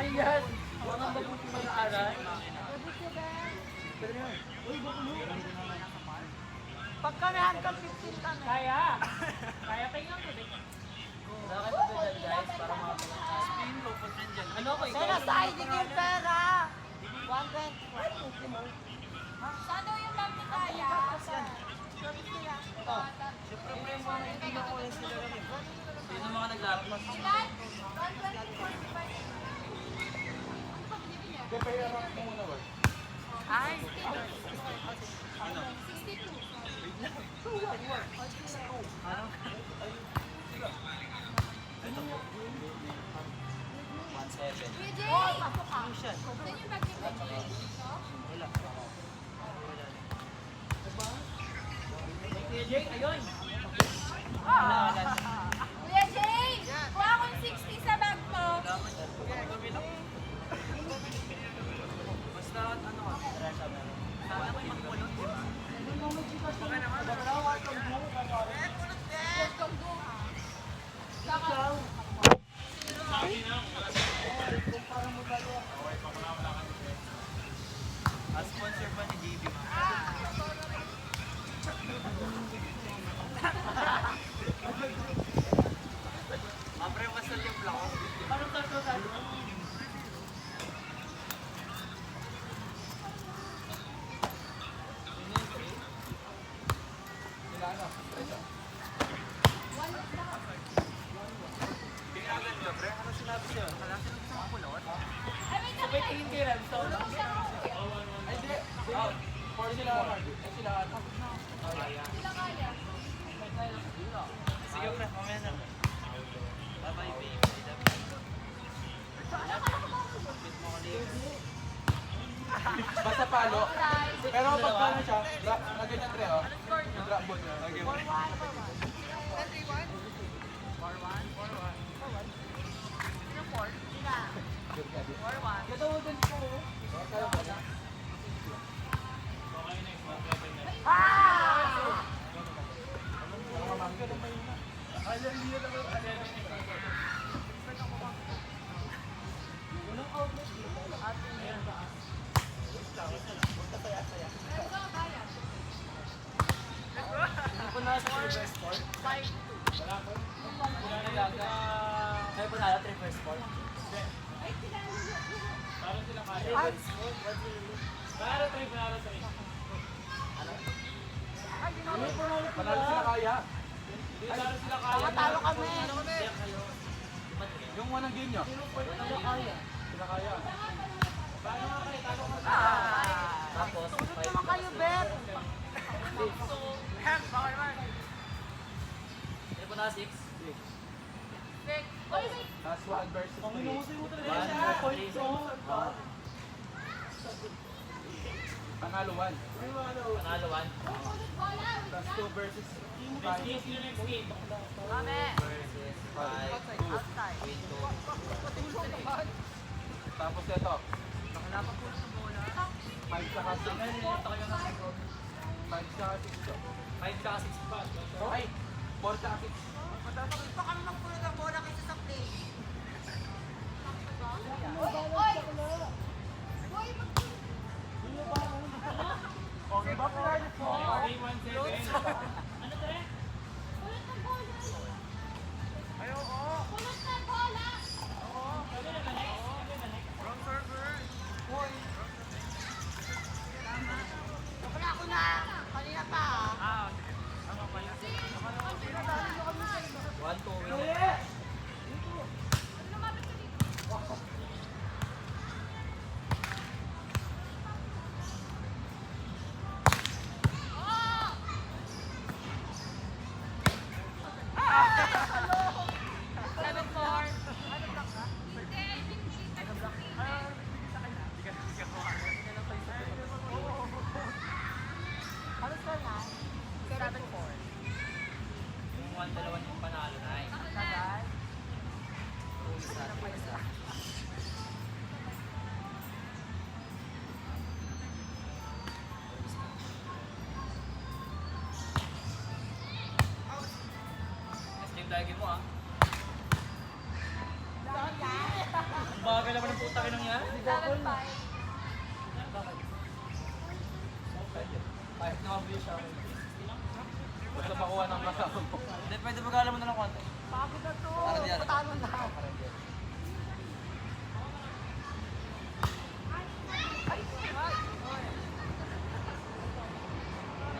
Ayan! Mga mabuti mag-aaral. Pagka may hanggang 15 kami. Kaya! Kaya tingnan mo din. Wala kayo pa dyan guys para makapalang ka. Spin ko po dyan. Ano ko ikaw? Sana sa ID yung pera. 120. Saan daw yung mami kaya? Siyempre mo yung mga hindi na po yung sila rin. Sino mga naglaro? Ilan? 120. Ay. 62. Kuya Jay! Saan yung bag ni Kuya Jay? Kuya Jake, ayun! Kuya Jay! Kuha akong 60 sa bag mo. Basta ano ka? Sana may magpulot. Sponsor pa ni JB. Mapre, basta yung vlog. Paano ka? Pinagad ba, pre? Ano sinabi siya? Wala siya ng isang kulot? Sabay tingin kay Ramson. Ay, hindi. For sila, ay sila. Sige, pre. Mamaya na. Bye-bye, baby. Basta palo. Pero pag paano siya, na ganyan pre, oh. Drop ball niya. Okay. 4-1. Gatawagan ko. Kaya panalo 3 sport? Parang sila kaya. Panalo 3, panalo 3. Ano? Panalo sila kaya. Panalo sila kaya. Talo kami. Yung unang game nyo? Sila kaya. Sila kaya. Paano nga kayo? Talo ka. Tapos, Tulog naman kayo, Bet. Bakit naman? Ano po na 6? Last 1 versus 3. 1, 3. Panalo 1. Panalo 1. Plus 2 versus 5. Next game. Kami. Versus 5. Outside. Win 2. Tapos ito. 5 saka 6. 5 saka 6. 5 saka 6 pa. Ay! 4 saka 6. Pa kami magpulot ang bola kaysa sa play. Oy! Boy, Okay, ba pinali po? 3-1-7. Ano to eh? Kulot ng bola. Ay, oo. Kulot ng bola. Oo. Sabi na ba next? Wrong server. Boy. Wala ko na. Kanina pa. Sige. Ano pa yun? 1-2 win. Lumapit ka dito. Oh! 7-4. Ano score na? 7-4. Yung 1-2 yung panalo na eh. Tagal. Isa. Next game lagi mo ah. Ang bagal naman ang puta kinang yan. 7-5. Kahit nakabili siya. Basta makuha ng kasama mo. Hindi, pwede magalan mo na ng konti. Pagod na to. Para diyan. Patalo na.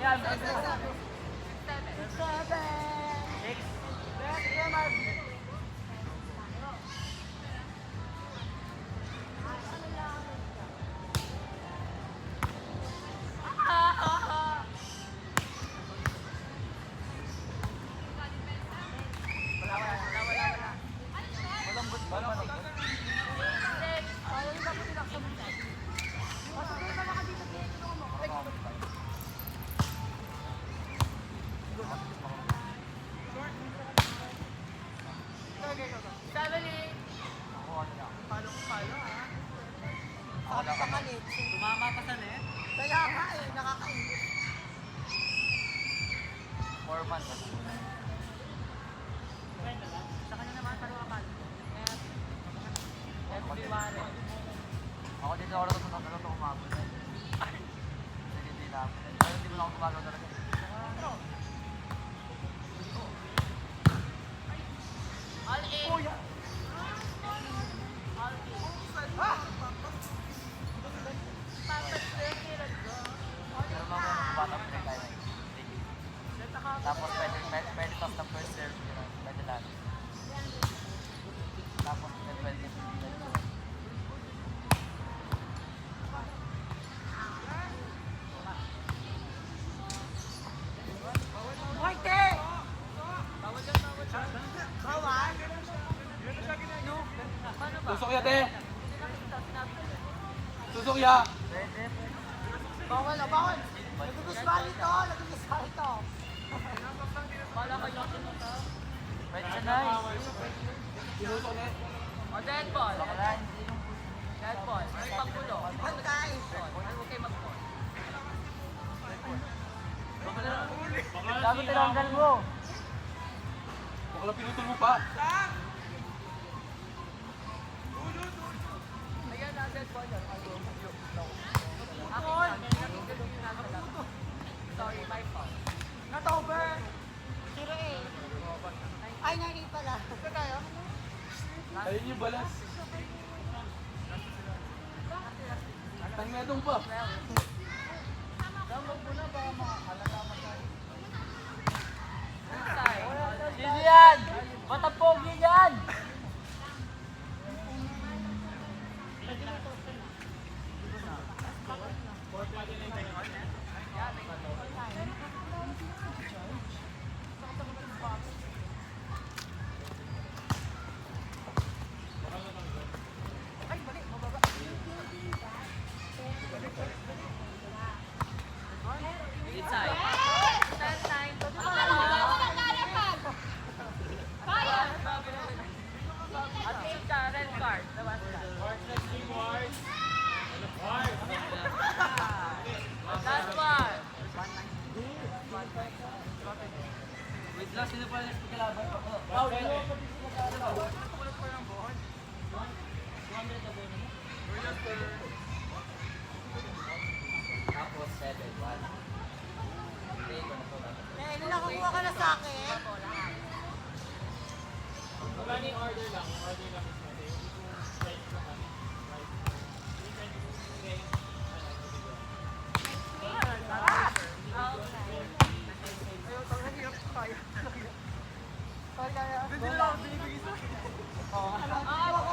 Yan, 7. malambot ba? Malambot. Tumama ka sa net. Kaya nga eh, nakakainis. 4 months. Sa kanya naman, paluwakan. Ako dito ako natutunan talaga ito umabot. Hindi na. Pero hindi mo na ako gumagawa talaga. All in. Oh, yeah. All in. Pero mga mga batang pinag tayo. Tapos pwede top ng first serve. Pwede lang. Tapos pwede Muerte! Bawal? Susok ya, te! Susok ya! Pwede. Bawal na, bawal. Nagugusbali to, nagugusbali to. Pwede siya, nice. Sinusok na. O, dead ball. Baka na, hindi yung... Dead ball. May panggulo. Pagkay. Huwag kayo mag-ball. Dapat tinanggal mo. Baka lang pinutol mo pa. Ayan na, dead ball yan. Ako, sorry, my fault. Not over. 0-8. Ay, 9-8 pala. Ito tayo? Ayun yung balas. Tangyatong pa. Damag mo na, baka makakalalaman tayo. Sino yan? Matapogi yan! Wait lang, sino pa yung kalaban ko? Wow, tapos 7-1. Eh, nakakuha ka na sa akin. Order lang. Hindi lang, binibigay sa akin.